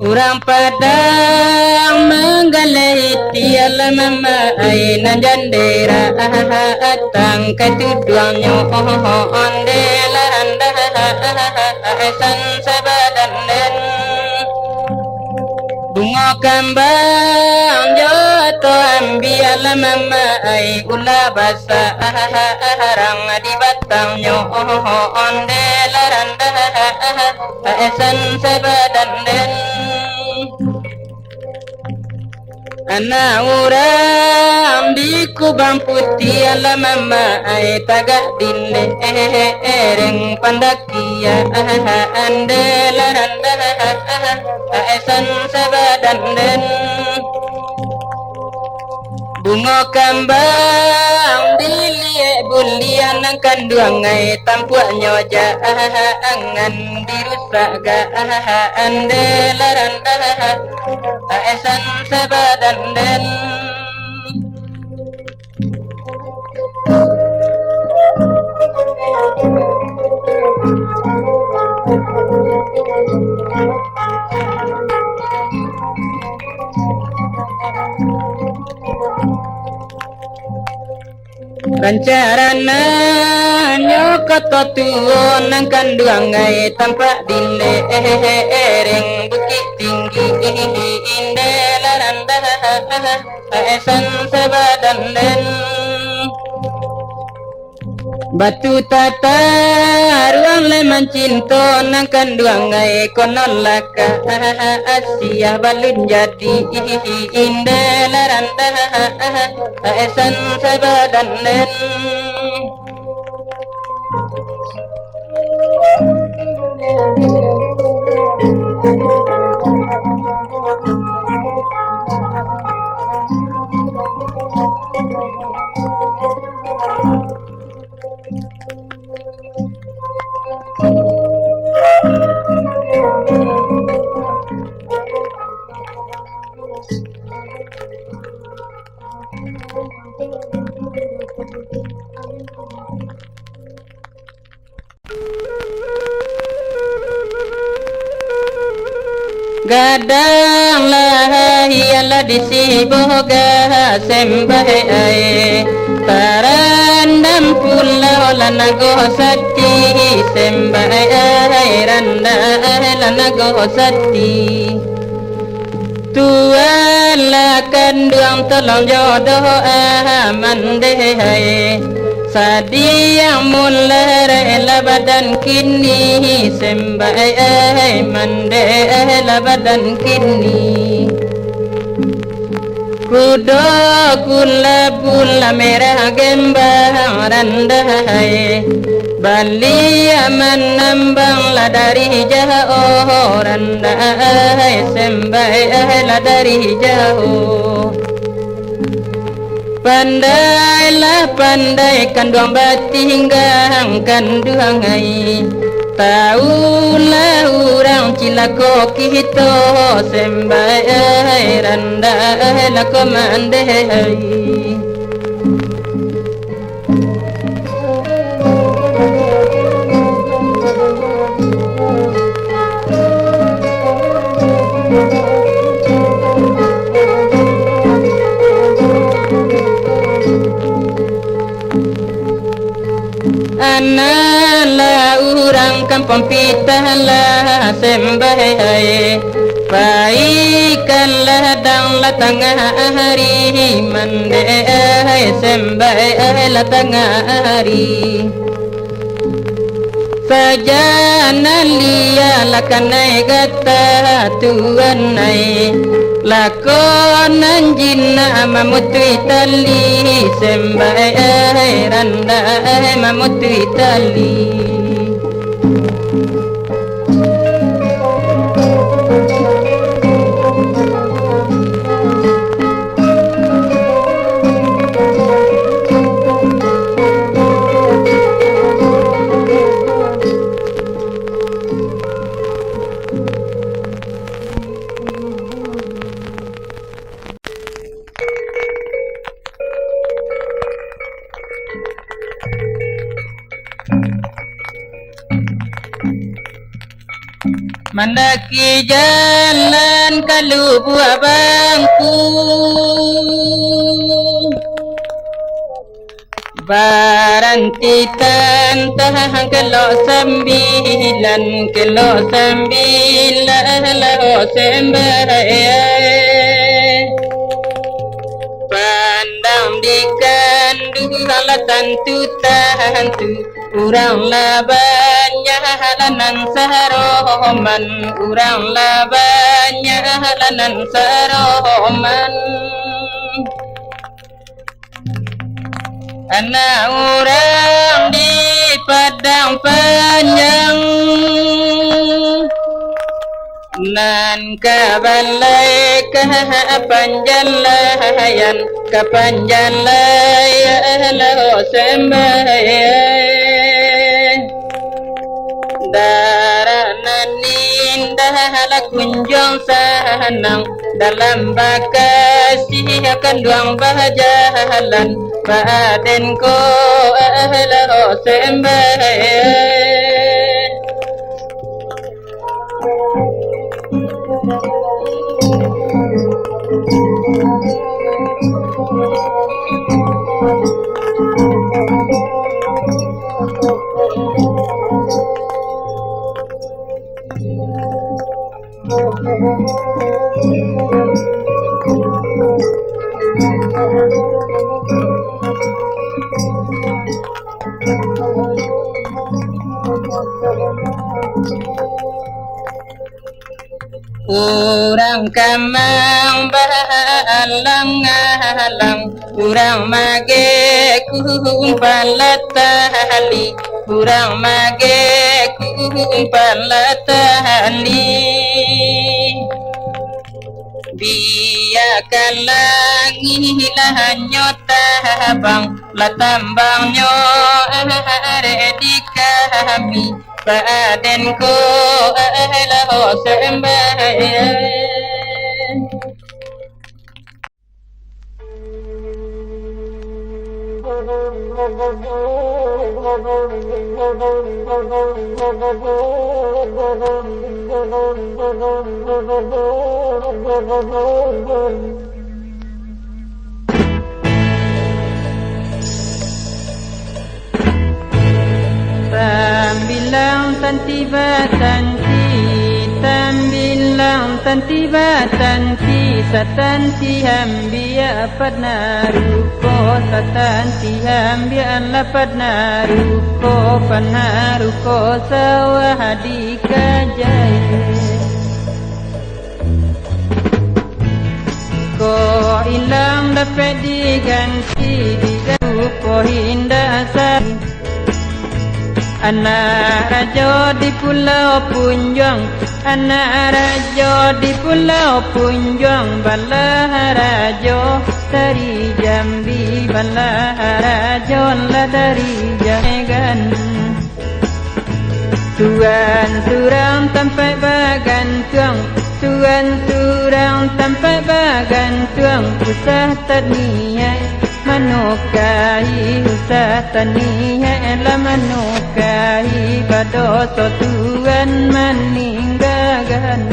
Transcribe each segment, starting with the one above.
Urang Padang menggaliti alam ai na jandera atang katuduangnya ondela randa san sabadan den bunga kambang joto ambi alam ai ula basa harang di batangnya ondela randa san sabadan den Ana uram di kubang putih alam ai tagak dinle ereng pandakia andela randa san sabadan den bunga kambang dilie bulian kanduang ai tampuak nyoja angan dirusak ga andela randa san sabadan den Rancarana nyokoto tuon nang kanduang ai tampak dile ereng bukit tinggi indela randa san sabadan den batu tata ruang leman cinto nang kanduang ai konon laka asia balun jadi indela randa san sabadan den Gadang lahiyala disiboga sembah ai tarandam pula lanago sati sembah ai randa lanago sati tuala kanduang tolong jodoh aman deh hai sadia mulai la badan kini sembah ai mande la badan kini kudo kula merah gembang randa hai bali aman nambang la dari jauh randa hai sembah la dari jauh pandailah pandai kanduang batinggang kanduang ai taulah urang cilako kita sembah ai randa la komande ai urang kampung pitahlah sembah hai Paikanlah dang la tengah hari mande hai sembah la tengah hari Sajana liya lakanai gata tuan nai Lakonan jinna mamutui tali Sembai randa mamutui tali Mendaki jalan kalau buah bangku Baranti tantang kelok sembilan laho sembahyang Pandang di kandungan la tantu Urang labanya halanan saroman Urang labanya halanan saroman Anak urang di padang panjang Nan kabalay kapanjalayan Kapanjalayan lao sembahyang Daranan indah la kunjung sanang Dalam bakasi akan duang bahajalan Baden ko lao sembahyang Urang kamang bahalang-halang Urang mage kumpalatali Urang mage kumpalatali Biarkan langit nyota bang Latambang nyo are di kami Baden ko lao sembahyang Tambilang tantiba tanti satanti hambia padnaruko satanti hambia lapadnaruko panaruko sawahadika jaya ko ilang dapat diganti ko hindasan Anak raja di pulau Punjang Anak raja di pulau Punjang Balaharajo dari Jambi Balaharajo lah dari Jangan Tuan surang tampai bagantuang Tuan surang tampai bagantuang Usah taniai Manukai usah taniai lah manukai Badoso Tuan meninggalkan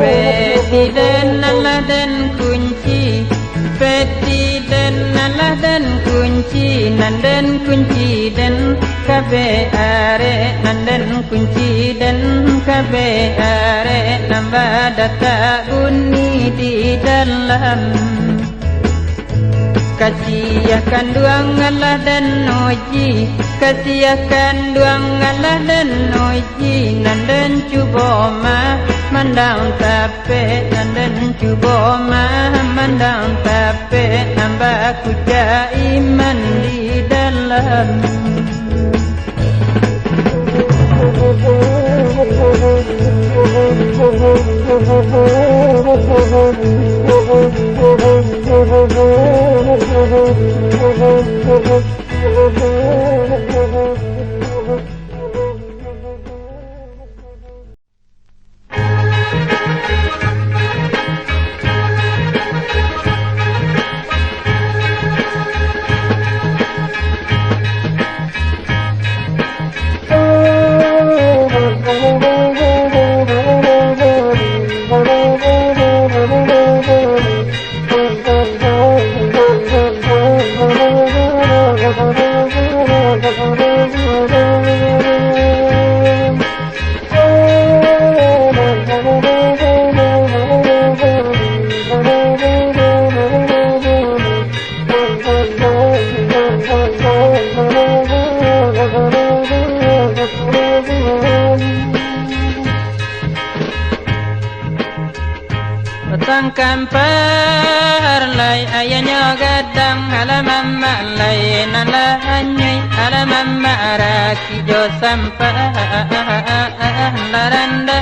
Peti dan Allah dan kunci, peti dan Allah dan kunci, nan dan kunci dan kabe are, nan dan kunci dan kabe are, nambah data bunyi di dalam. Kasihkan duang Allah dan uji, kasihkan duang Allah dan uji, nan dan cuba mah mandang tape, nan dan cuba mah mandang tape, nambah kuja iman di dalam. Kampar lai ayahnya gadang halaman mak lai nala hanyai halaman mak raki jo sampai laranda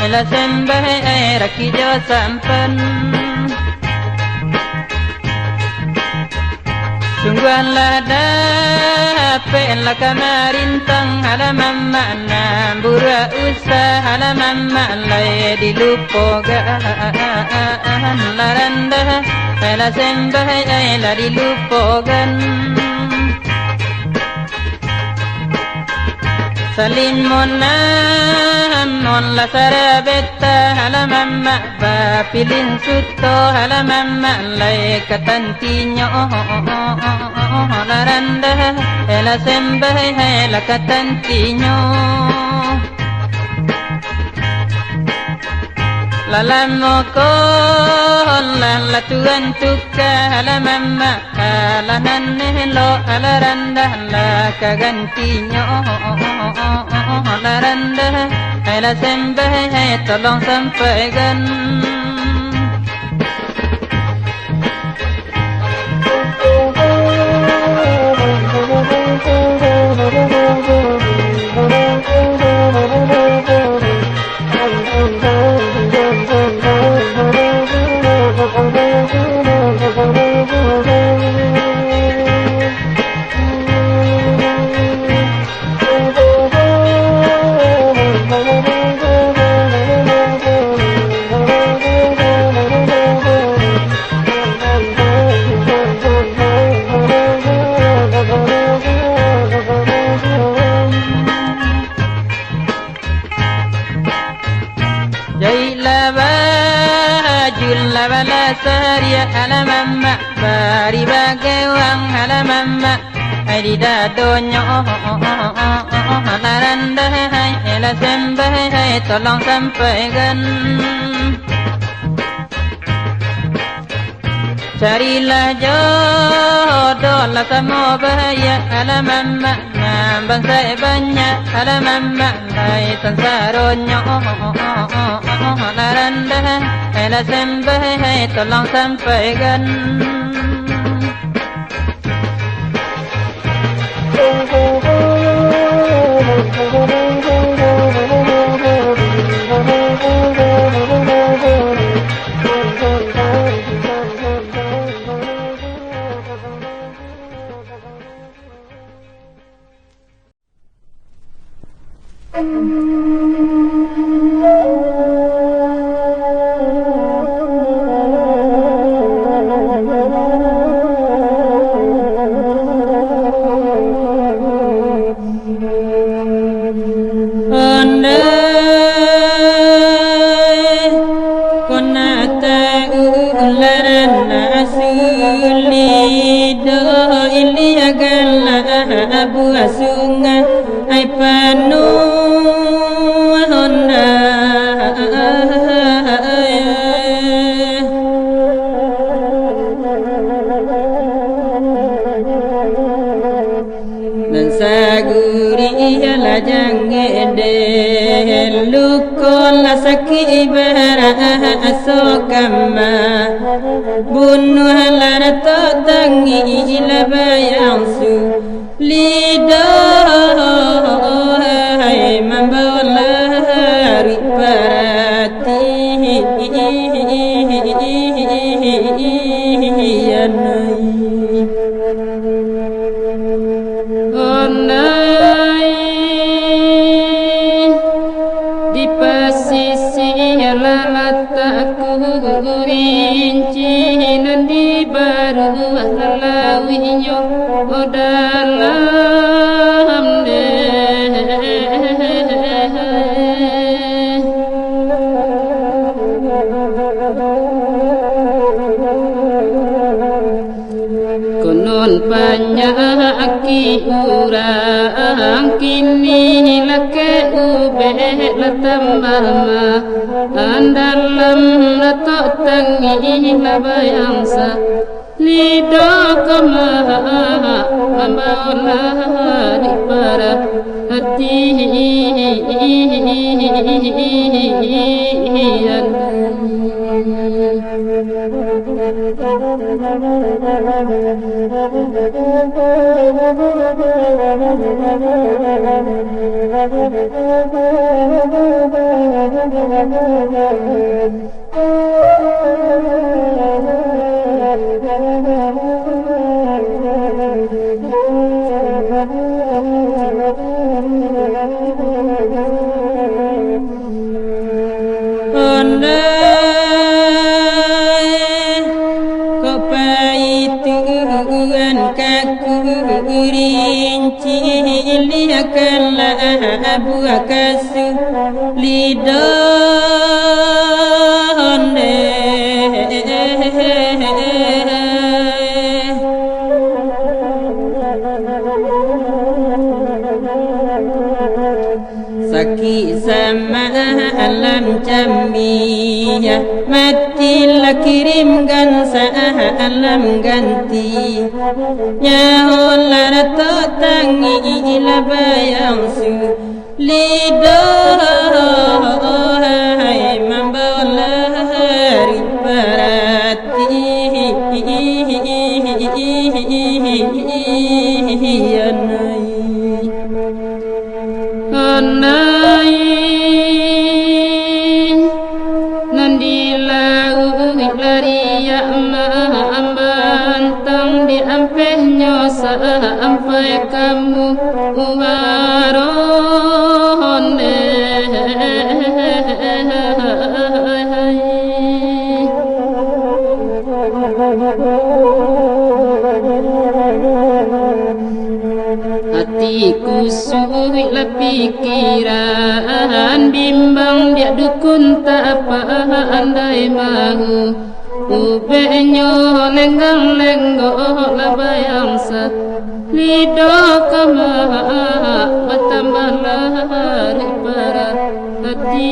ela sembah raki jo sampan sungguhlah dapat lah kamarintang halaman mak nambura usah halaman mak lai dilupoga laranda ela sembah ela dilupogan salim mon la sarabetta halaman mak bapilin sutto halaman mak lai katantinyo laranda ela sembah ela katantinyo lalamoko la tuan tuka halaman mak halanan lo alaranda la kagantinyo laranda ela sembah tolong sampaikan Saria halaman mak bari bagewang halaman mak di dadonyo laranda ela sembah tolong sampaikan carilah jodoh lah sama bahaya halaman mak bangsa banyak halaman mak lai tansaronyo laranda ela sembah tolong sampaikan ngasaki ibara asokama bunuh lana to tangi ilabayang su lidah hai membawa riparati onai di pesisi lalataku rinci nanti baru lalawinya dalam konon panyaki urang kini lake ube latambama andalam nato tangi labayangsa lido kama ambaula di para hati abu akasu lidone saki sama alam jamia mati la kirimkan alam ganti nyahola to tangi ilabayang su lidah hai membawa riparati anai nandilau laria ambantang di ampehnya sampai kamu umaronde hatiku sulit pikiran bimbang dia dukun tak apa andai mahu ubenyo lenggang-lenggok labayang sa lido kama bertambah lari para hati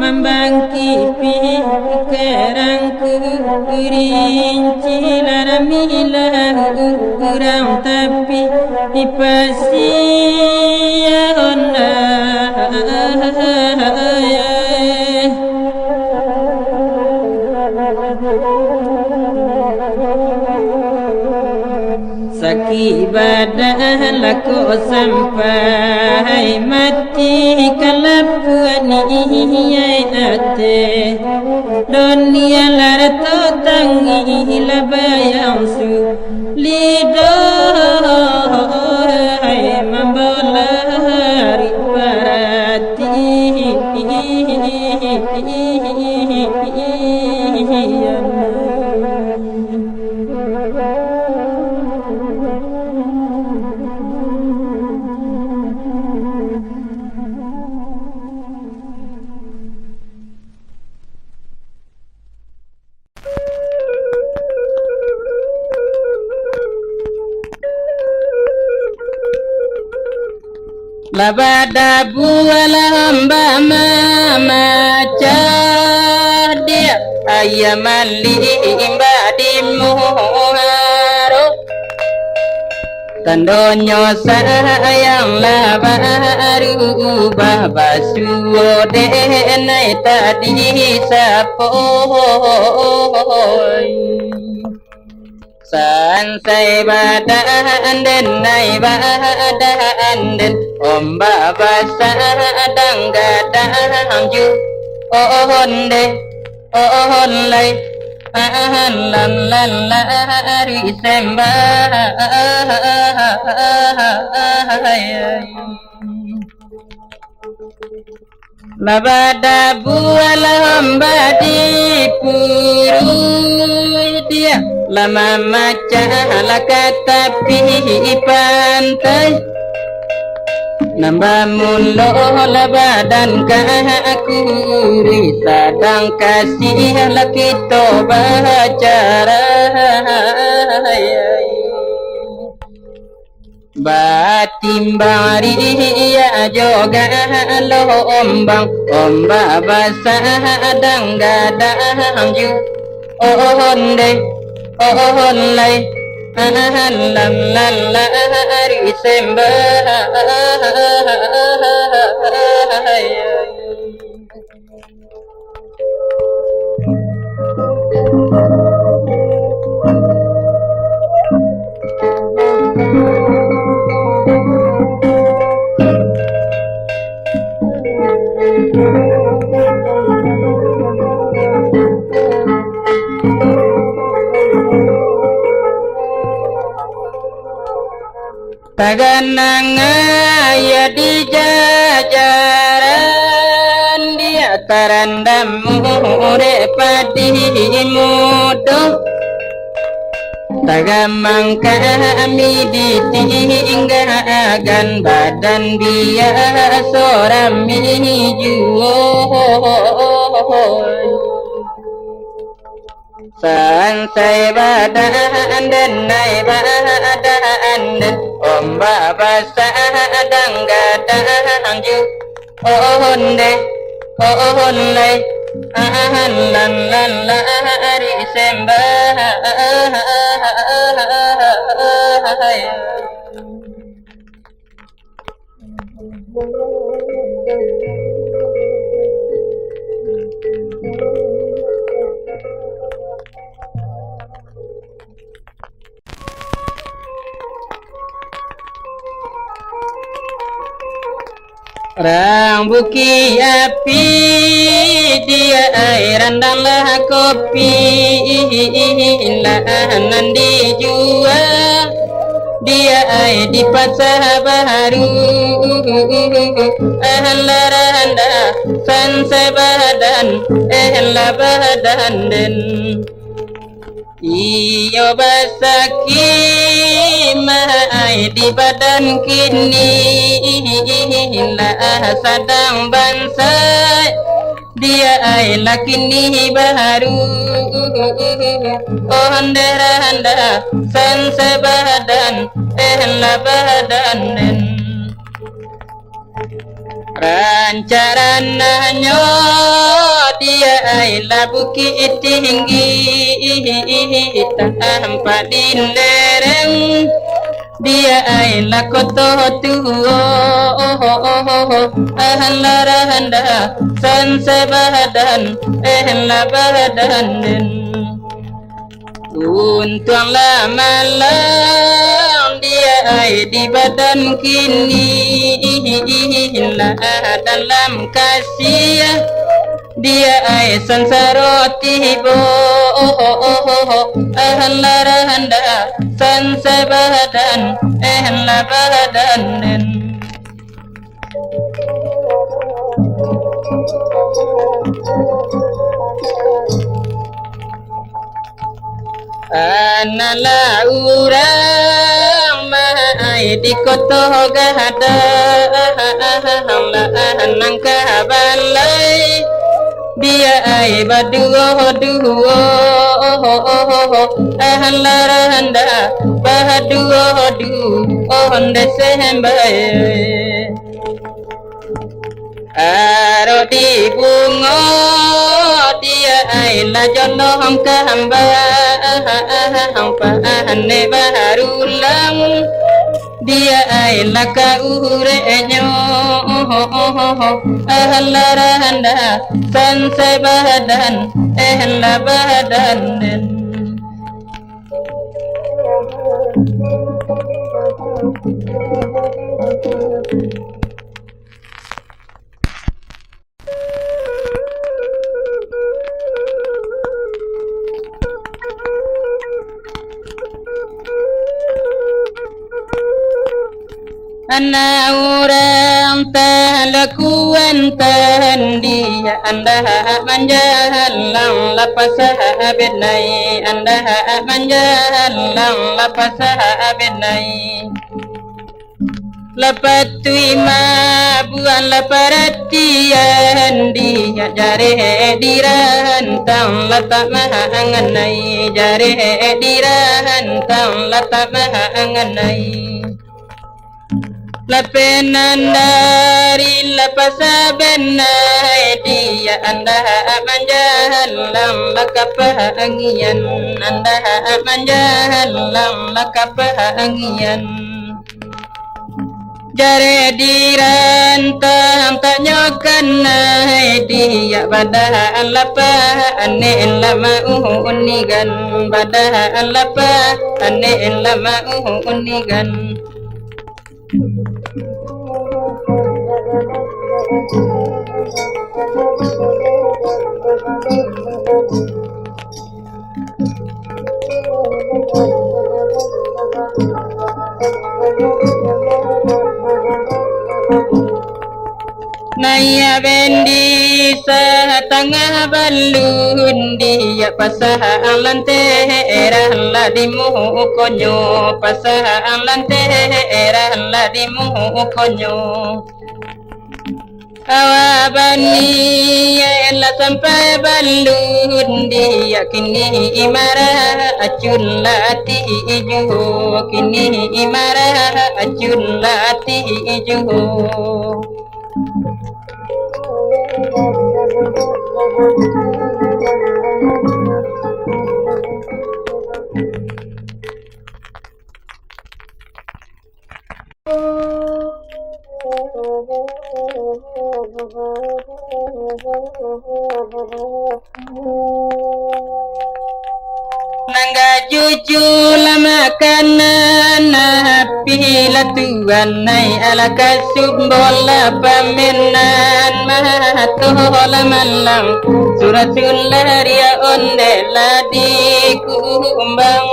membangki pikiranku rinci laramilah kurang tapi ipasiona saki badan laku sampai mati kalapuani ate dunia lara to tangi labayang su lidah hai membawa riparati labada buala hamba mama dia ayamali imbadi muharo tandonyo sayang labaru baba suo de nai tadi sapoi san say badan den nai badan den om baba sadang gadang ju on de on lay lan lan lari semba labada buala hamba di puru dia lama maca kata pi pantai nambah mulo labadan aku sadang kasih laki to bacara batimbang ria joga lo ombang omba basadang gadang ju onde onlay lam lari semba Tagananga ya di jajaran dia tarandam mure padi mudo tagamang kami ditinggagan badan dia sorami juo santai badan dan nai badan om baba sadang gadang ju onde onlay lan lari semba Rang buki api dia air randanglah kopi lahanan dijual dia air di pasar baru laranda san sebadan labadan den iyo basaki mahai di badan kini lah sadang bansai dia ai lakini baru onde randa san sebadan labadan den rancarananyo dia ai labuki tinggi tanpa dindereng dia ai lakoto tuo laranda san sebadan labadan den untung lama dia ai di badan kini lah dalam kasih dia ai sansaroti bo laranda san sebadan labadan den anala urang mai di koto gahada nang kabalai dia ai baduo duo laranda baduo du onde sembai Arodi bungo dia ai la jono hamka hamba hampa ane barulang dia ai la ka ure nyo ahlaranda sansai badan ehla badan Ana orang talakuan dia anda manjahalang lapasah benai anda manjahalang lapasah benai lapatui ma buan laparatian dia jare dirantang latak mahanganai jare dirantang latak mahanganai Lapenan dari lapasabenai dia anda manjahalang lakapahangian anda manjahalang lakapahangian jare dirantang tanyakan dia badah lapa ane lama unigan badah lapa ane lama unigan Naya bendi sa tengah balun dia pasah lante era la di muhu konyo pasah lante era la di muhu konyo awabani la sampai balun dia kini imara acun lati ijuh kini imara acun lati ijuh Nangga cucu lama kanan pila tuan nai ala kasumbola pamenan mahatola malang suratul laria onde ladi kumbang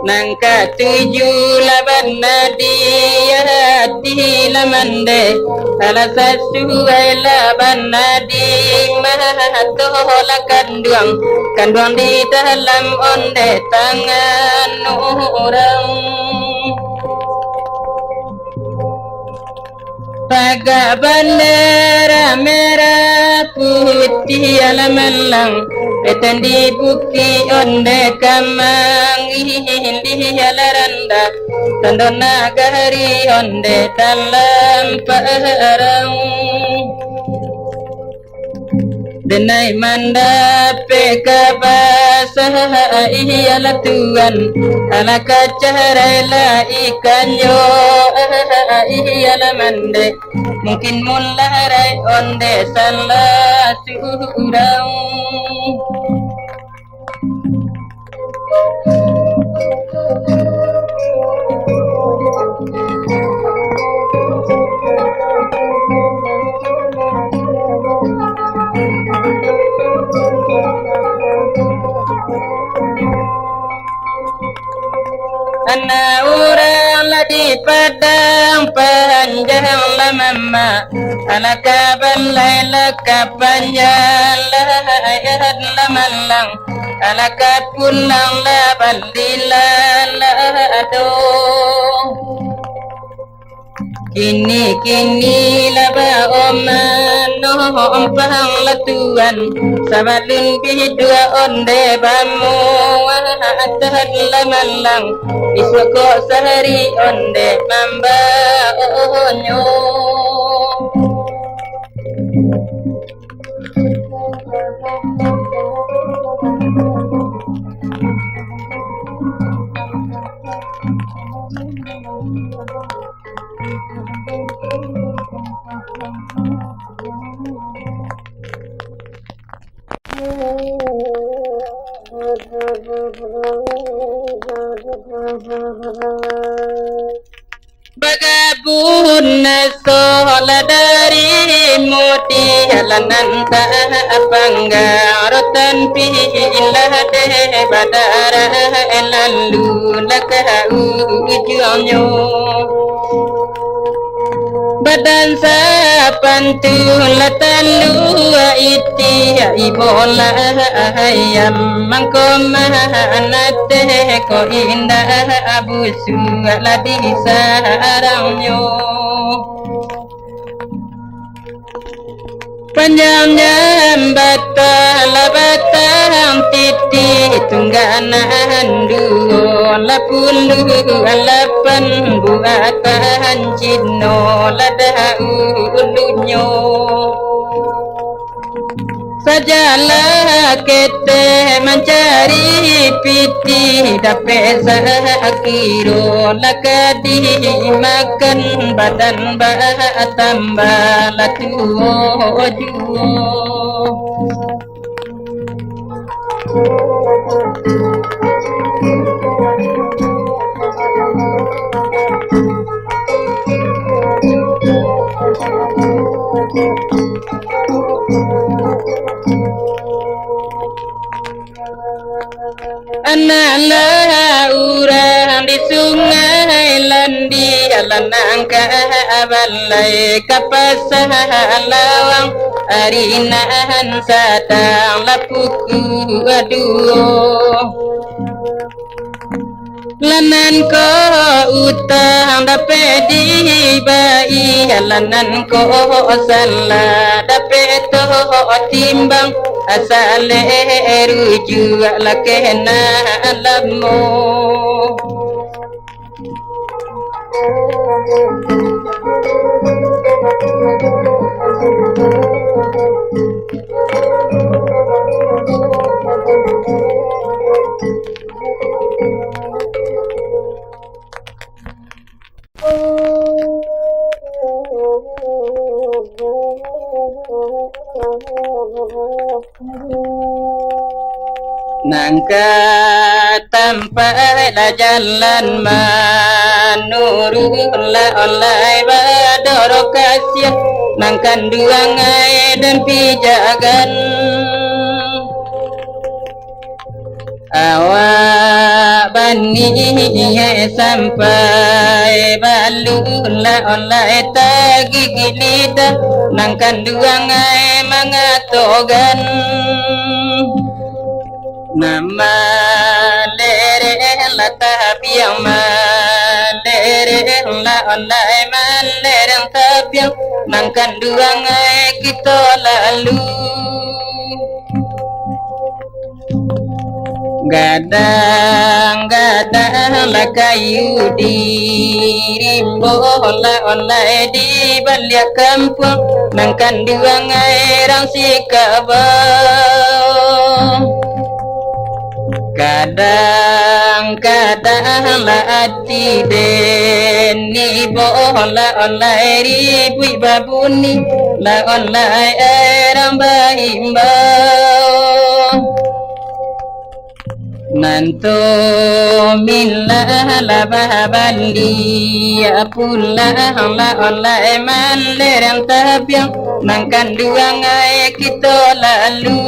Nangka tujuh laban nadia hati lamande Salah sesuai laban nadi mahatola kanduang di dalam onde tangan orang Paga bendera merah putih alamelang Eten di bukti onde kamang Ihindi alaranda Tandona gari onde dalam parang Denai mandape kabasa iyalah tuan ala kacarela ikanyo iyalah mande mungkin mularai onde salah surang Ana orang lagi padang panjang lama Ala kabalai laka panjang lahayat lamalang Ala kapulang labalilan ladong Kini laba oman ompang latuan Sabalun bidua onde bamu Atahad lamalang Isuko sehari onde mamba onyo Bagabun sola dari mudi alananta apangga rotan pilah de badara elalu lakau ujunyo badan sapantu latalu iti ibola ayam mangkoma anate ko indah abusu ladi sarangyo panjangnya batala batang titi tungganan duo lapulu alapan buatan cino ladau ulunyo sajalah kita mencari piti dapat sakiro lakadi makan badan tambah latuo juo Analah urang di sungai landi alanangka abalai kapasah lawang arinahan sadang lapuku aduo lanan ko utang dapat dibai lanan ko salah dapat to timbang asale rujuk lakena alammu nangka tampai la jalan manurun la olai badoro kasih nangkan duangai dan pijagan awak bani sampai balu la olai tagi gilida nangkan duangai mangatogan nama lere la tabiang ma lere la online ma lere tabiang nangkan duangai kita lalu gadang la kayu dirimbo la online di balik kampung nangkan duangai rang sikabang kadang-kadang la ati deni bola online ribu babuni la online erang baimbau nanto minlah la bahabali apulah la online man lerang tabiang nangkan duangai kita lalu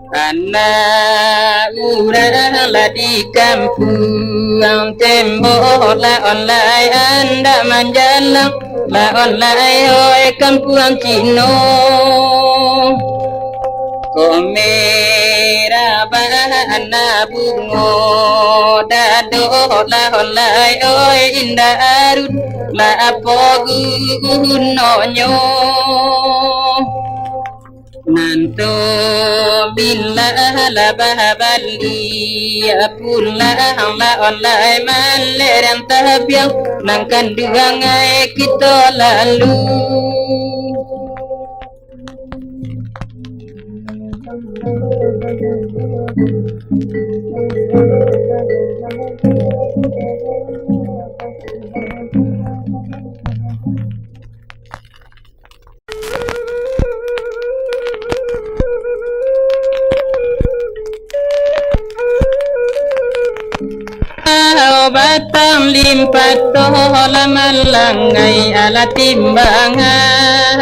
anak urang la di kampung tembok la online anda manjalang la online oi kampung Cino komera bahana bungo dado la online oi indah arut la apogu nonyo nanto bila la bahabali apulah la online man lerang tabiang nangkan duangai kita lalu Batang limpat lamalangai ala timbangan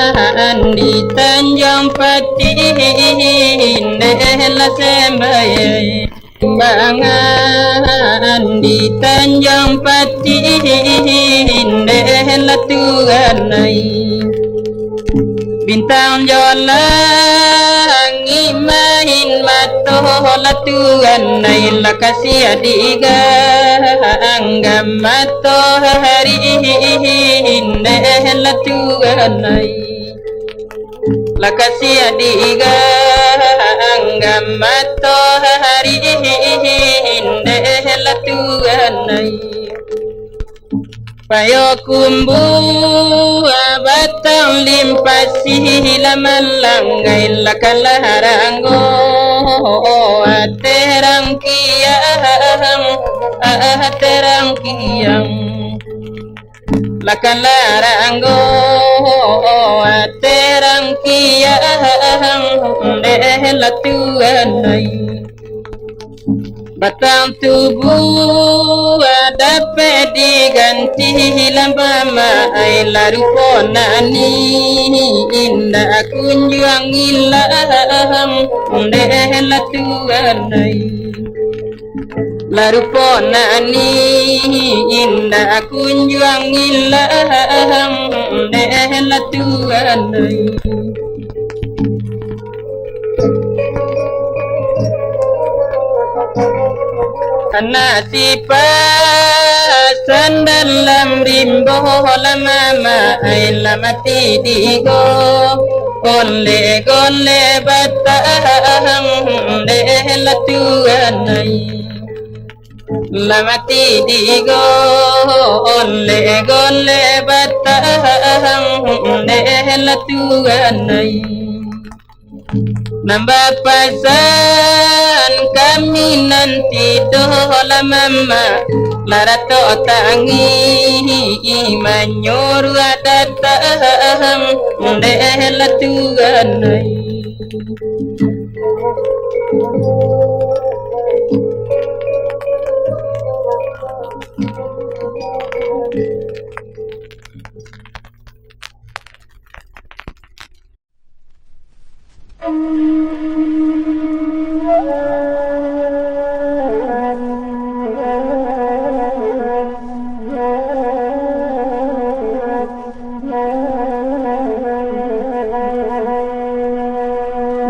di Tanjung Patin nela sembayai timbangan di Tanjung Patin nela tuanai bintang jolang imahin matola tuanai lakasi adiga anggam mato hari nela tuanai lakasi adiga anggam mato hari nela tuanai payo kumbu batang limpasi lamalangai lakalaharango aterang kiyang lakalarango aterang kiyang dehla tuanai batang tubuh dapat diganti lama ai larupo nani indah kunjung ilam dehla tuanai larupo nani indah kunjung ilam dehla tuanai nasipasan dalam rimbo lama lamati digo gole batang dehla tuanai lamati digo gole batang dehla tuanai nambah pasan kami nanti dola mama larato tangi manyuru datang dehla tuanai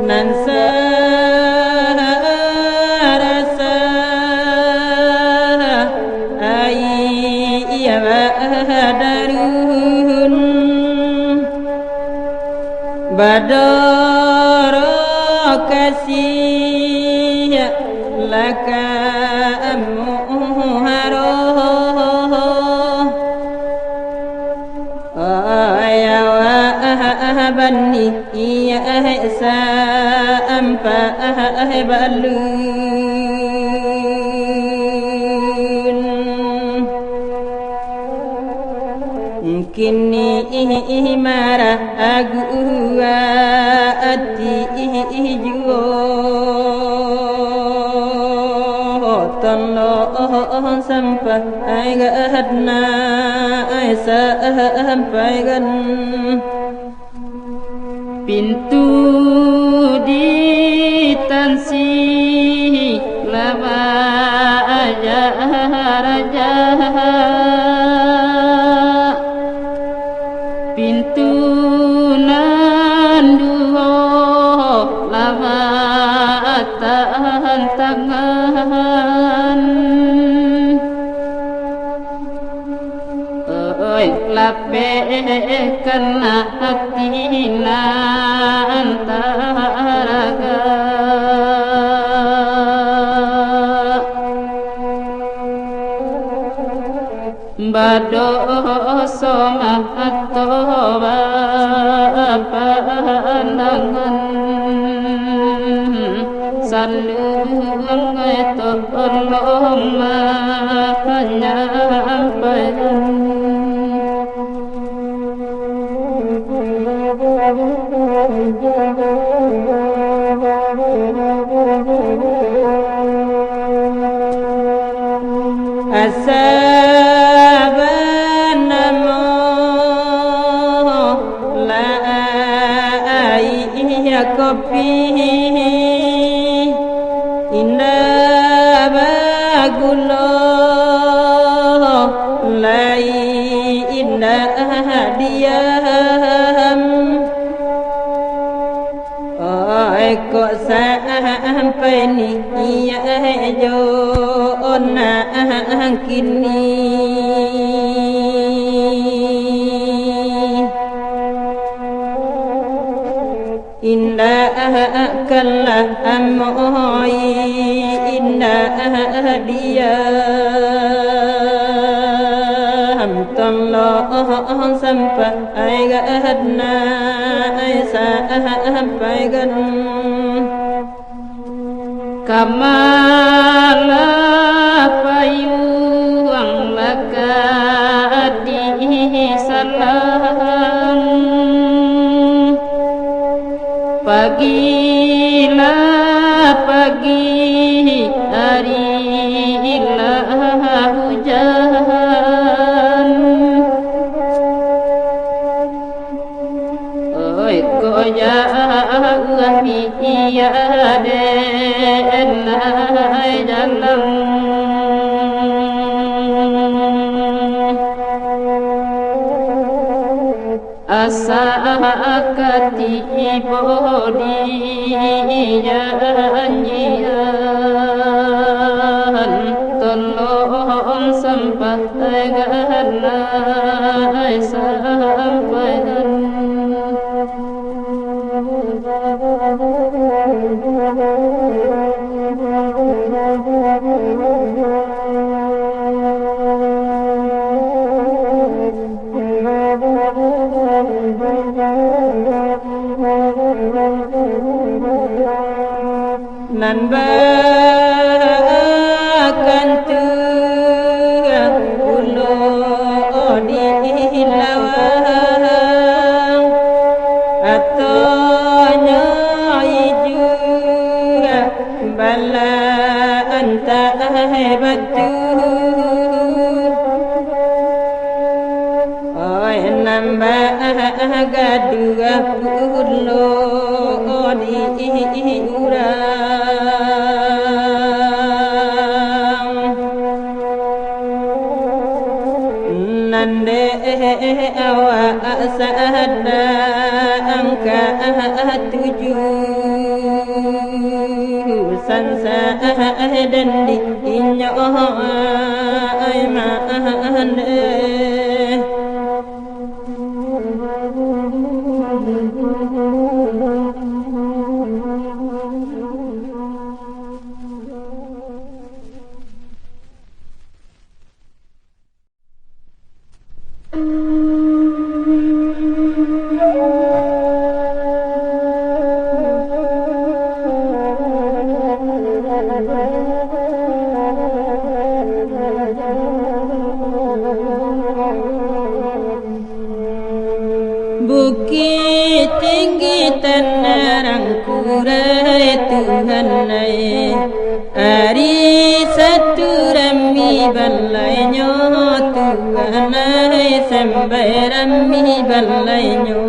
nan sarasa ai ya darun badara kasih laka muharo ya bani ya sa ampa balun kini marah agua ati juo tono sampai gadna sampai gan pintu ditansi lama aja raja pintu nanduho lama tahan tangan oi lape kena hati antaraga bado soma atoba pandangan salung telah menyampaikan. Asabanamu la iya kopi indah bagulo lai indah diam. Oi kok sampai ni iya jo nang kini indah kalah amoy indah dia tolong sampai gadna sampai gan kamala payung lakadi salam pagilah pagi harilah hujan. Oi koya mi iya den jalan asa akati bodi janjian tolong sampaikan sampaikan. Nan bahkan tu ulo di lawang atau nyaju bala antah batu. Oi nambah gadua ulo di urang nande awak sada angka 7 sansa dan di inyo ai mande. Bukit tinggi tanah kurai Tuhan nai hari satu rami balainya Tuhan nai sampai rami balainya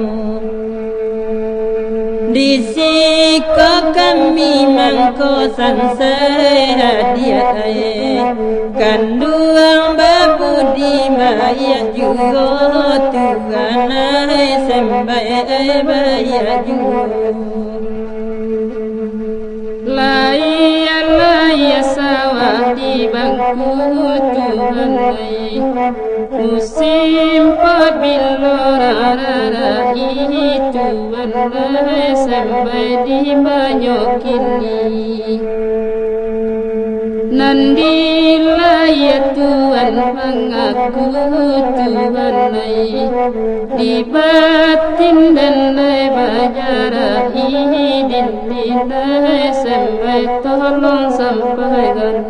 di siko kami mangko sansai hadiah kanduang babu di maya juga Tuhan nai sampai baya juga laya sawah di bangku Tuhan nai musim pabilora Tuhan nai sampai di banyak kini nandila ya Tuhan dan mengaku Tuhanai di batin dan bajara idin dinai sampai tolong sampaikan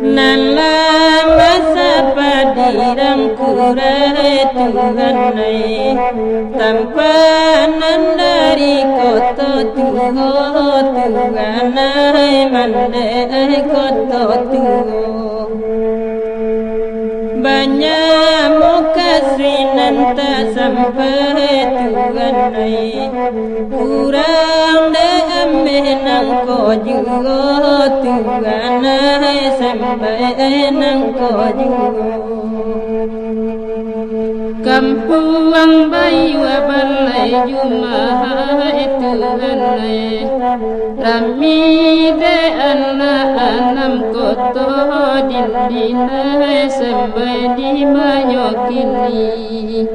Nala masa padirang kurai Tuhanai tanpa nandari koto Tuhanai mandai koto banyak mukasinan tak sampai Tuhanai kurang menang ko juga Tuhanai sampai nang ko juga Kampuang bayu balai Jumahai Tuhanai Rami de anam koto dindinai sampai di mayokini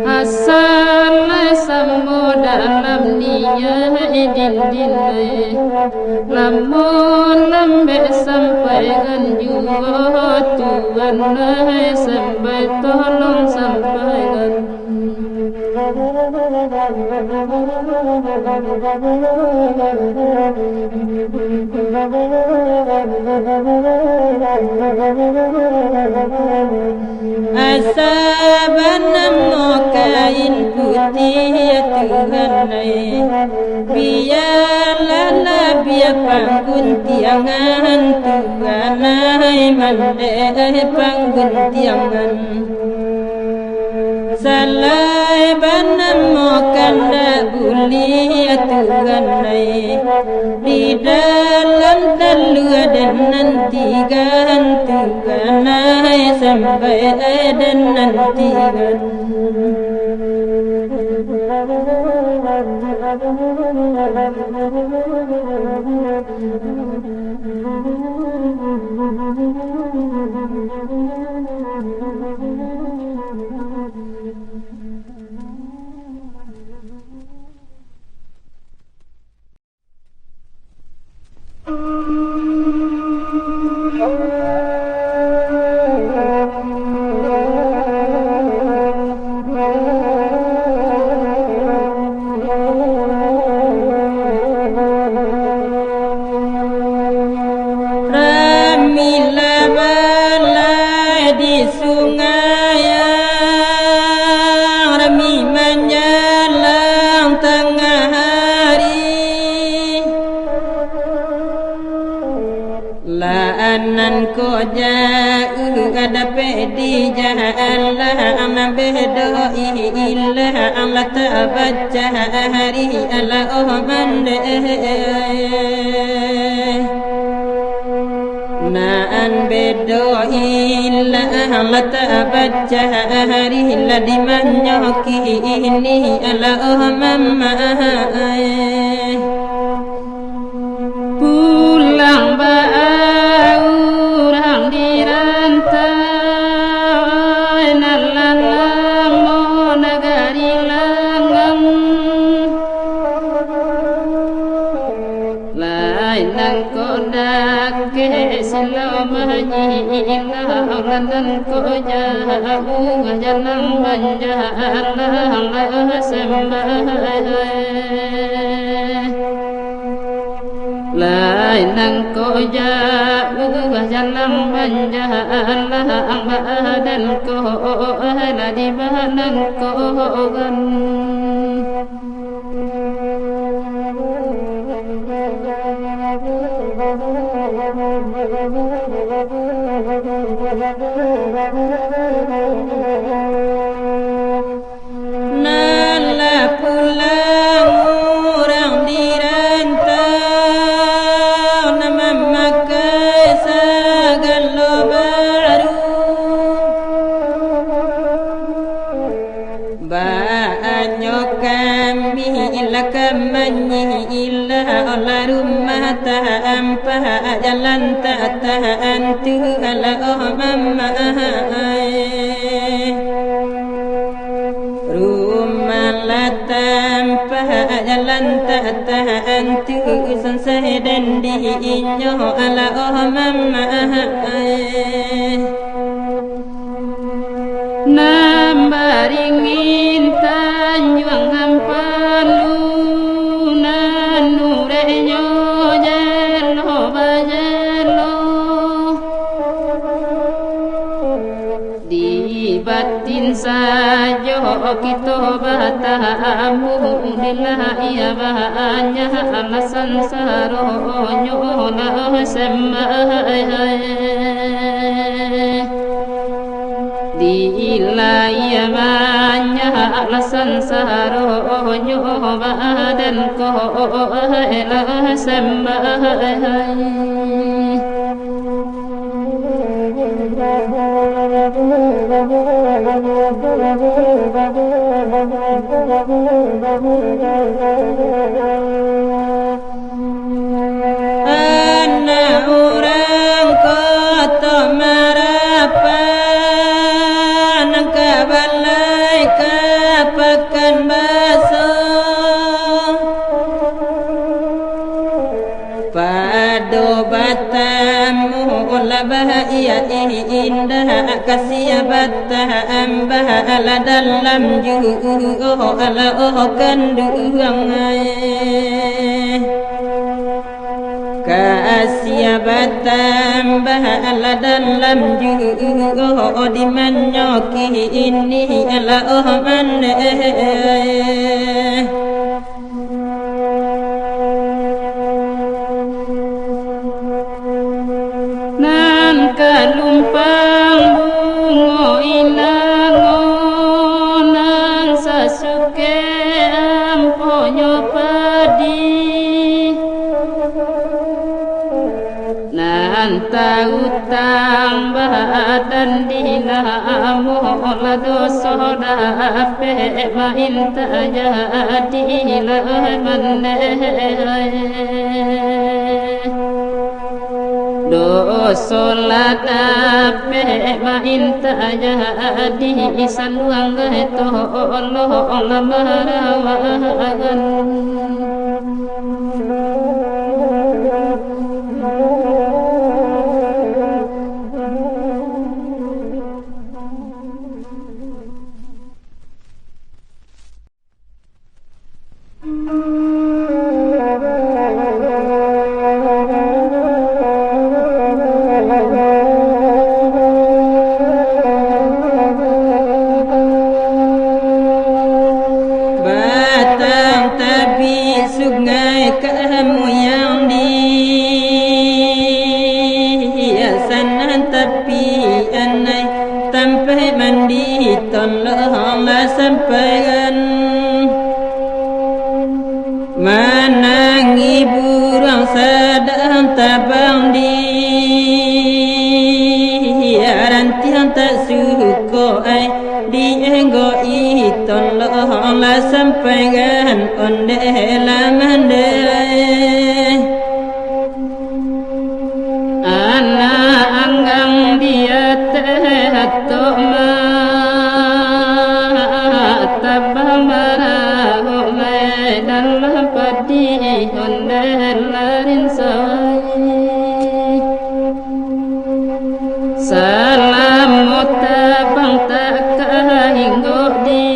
asal sambo dalam niat dindinai lamun lambe sampai juga Tuhanai sampai tolong sampaikan asabanam kain putih Tuhanai biarlah biar panggun tiangan Tuhanai mandai panggun tiangan salai banam kanda buli Tuhanai di dalam telur dan nanti Tuhanai sampai dan nanti Naan bedo illa mata baca hari la di manyoki ini ala mamma pulang baurang di rantai nalang mo nagari langgam lain nang kodak Selamahilan ko jauh jalan menjalan sembah lain nang ko jauh jalan menjalan badan ko la di badan ko gan Nala pulang orang di rantau nama makai segala baru banyak kami illa kamanyi illa Allah rumah tak ampah jalan tak tahan tu ala mama rumah latam jalan tak tahan tu selesai dan diinyo ala mama nambaringin tanjuang hampalu nanurenyo jelo bajelo di batin sajo kita batamu dilah banyak alasan saronyo lah Dilai banyak alasan saronyo badan ko elah sembah anak orang kota Marapan ke balai ke pekan baso padu batamu labah ia indah kasih batam bahala dalam juhu ala kandung kasih batam bahala dalam juhu di manyoki ini ala mane nan kalumpang bungo ilango nan sasuke amponyo padi nan tautang badan dinamu lado sodape main tajadi lamane dosolat ape main tajadi saluang to Allah marawan sampaikan manangi burung sedang tabang di rantian tak suko ai di enggo iton la sampaikan onde lamande ana anggang dia tehato salam mutabang tak hinggo di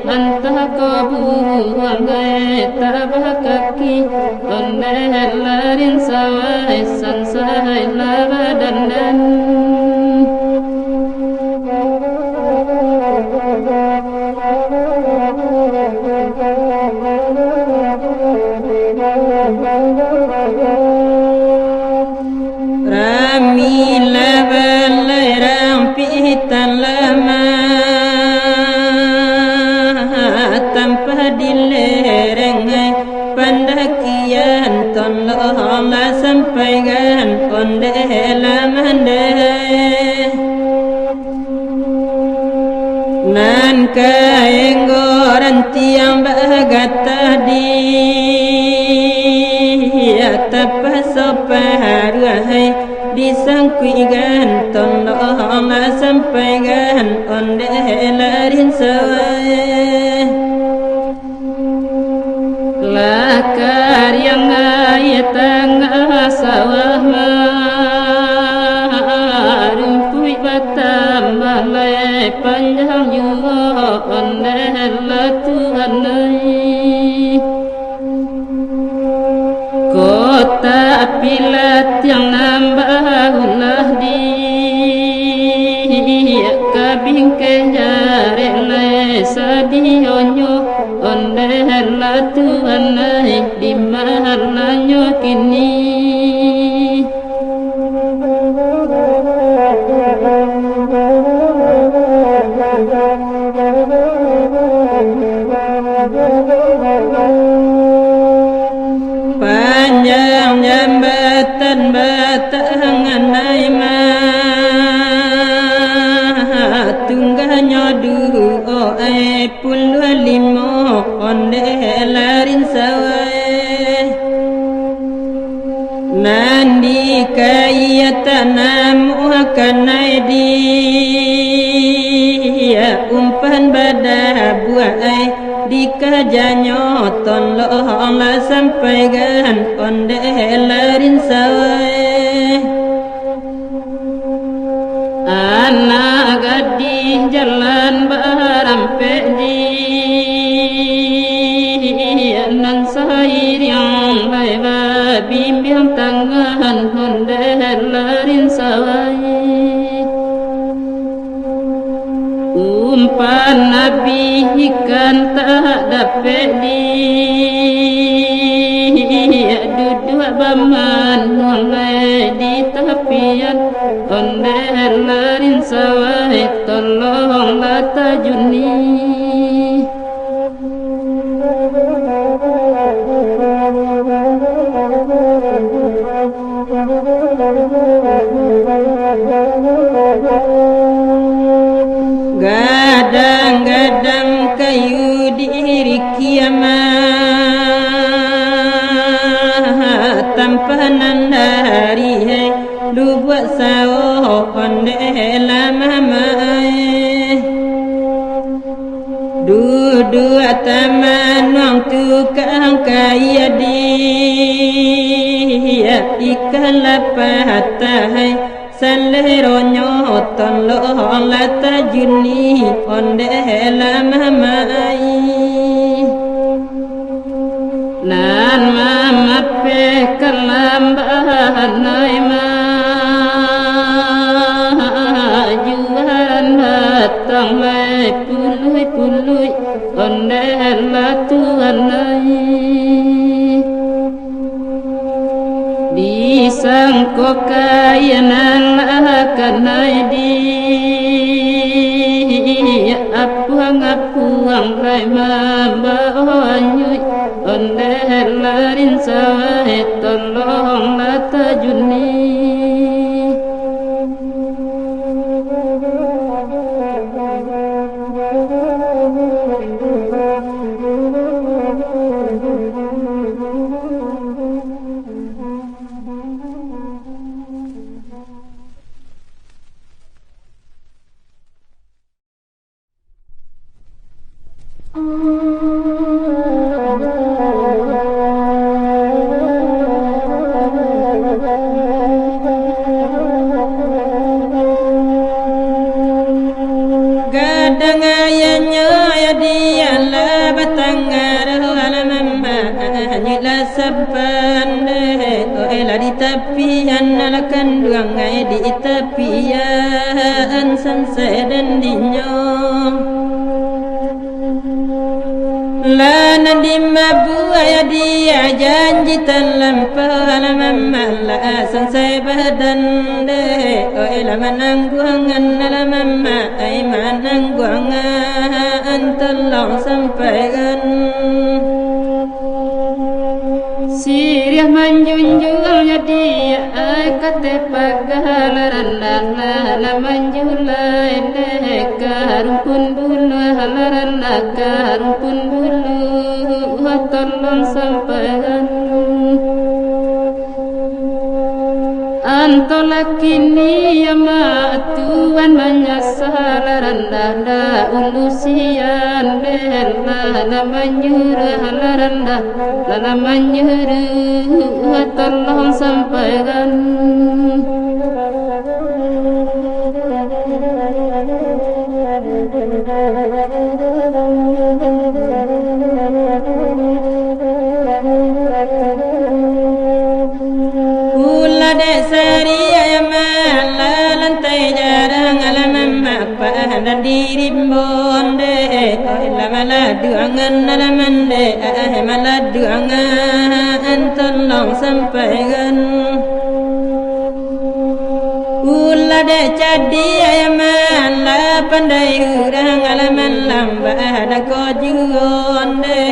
antah kebuang gaya tabah kaki onde larin sawai sansai lava dandan Ramila balai rampitan lama tanpa dilerengai pandakian tolonglah sampaikan onde lamande nan kaenggoran tiang bagat tadi tapasopaharuahai disangkuigan tolonglah sampaikan onde larin sawai lakar yang ayatang sawah rumpui batam balai panjang juga onde Tuhan kota pilat yang nambah ulah di kabing kejare le sadionyo onde Tuhan di mahalanya kini panjang jambatan batangan naima tungganya duo puluh limo onde larin sawai nandi kaya tanamu kanai dia umpan badah buai dikajanyo tolonglah sampaikan onde larin sawai anak gadis jalan barampe di nan sair yang lebar bimbing tangan onde larin sawai umpan nabi ikan tak dapat duduk baman mulai di tepian onde larin sawai tolonglah tajuni gadang-gadang kayu diri kiamat tampanan hari lu buat sao onde lama mai dua taman wang tukang kaya dia ikan lapatahai saleronyo tolonglah tajuni onde lama mai nan mama pe kalambahan naima jualan batang mai pului onde Tuhan disangko kayanan kanai di apuang rai mamba anyui onde larin sawai tolonglah tajuni gadang ayahnya ya dia la batangar alamamma nyila sabban oi la di tapian la kanduang ai di tapian sanse dan dinyo la nadi mabu ya dia janji talampau alamamma la sanse badan oi la manangguangan alamamma ai manangguangan tolong sampaikan sirih manjunjulnya dia ai kate pagalaran la manjulai karumpun bulu halaran karumpun bulu tolong sampaikan Tolak kini yama Tuhan menyesal rendah ulusian bela menyuruh rendah menyuruh tolong sampaikan dan dirimbon de la maladu angan alaman de maladu angan tolong sampaikan ulah de jadi ayaman la pandai urang alaman lamba ada ko juon de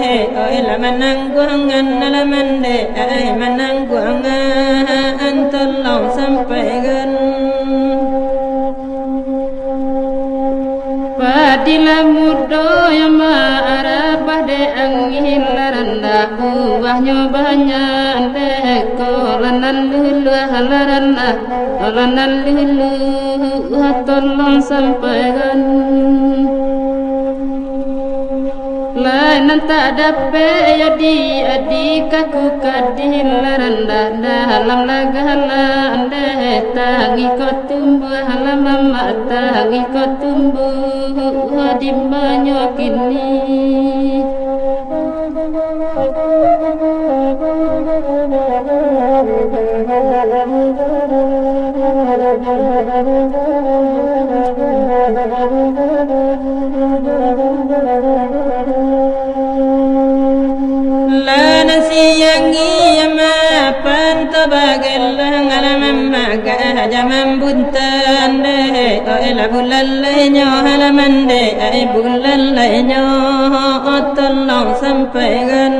la manang guangan alaman de manang guangan tolong sampaikan Padila mudo yang marah de angin laranda buahnya banyak deko lanan lulu lanan lulu tolong sampaikan lain tak dapat jadi adik aku kadin laranda dalam lagalan deh tangi kau tumbuh halam mata tangi kau tumbuh di banyak kini Pantabagelang alaman maga jaman buntan de ela bulallenyo halaman de ai bulallenyo tolong sampaikan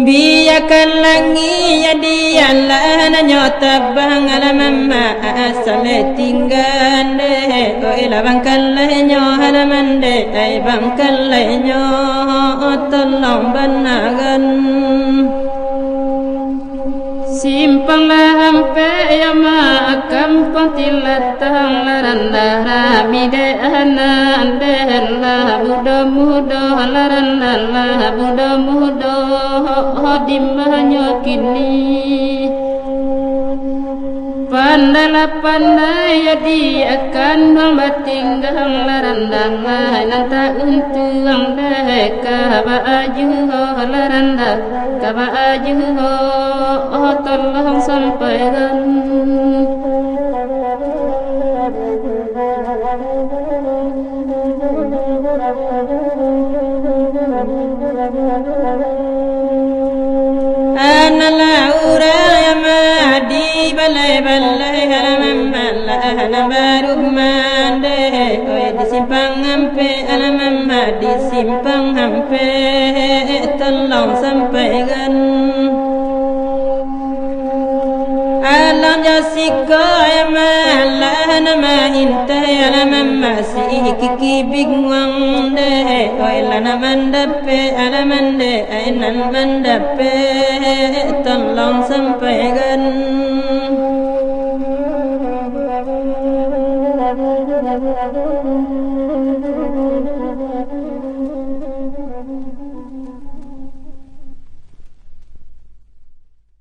biyakan langi jadi Allah nyotabang alaman ma asale tinggan de ela bangkallenyo halaman de ai bangkallenyo tolong banagan simpanglah hampe yama kampung tilatang laranda ramide anan della muda laranda muda dimanya kini pandai jadi akan membatinggal larandang nanta untung deh kabaju laranda kabaju tolong sampaikan Analaura yamadi balai balai halaman malahana baru mande koi disimpang hampe halaman madi simpang hampe tolong sampaikan alam jasiko yamalahana mahinta halaman masih kiki bingwang de koi lana mandape halaman de ainan mandape tolong sampaikan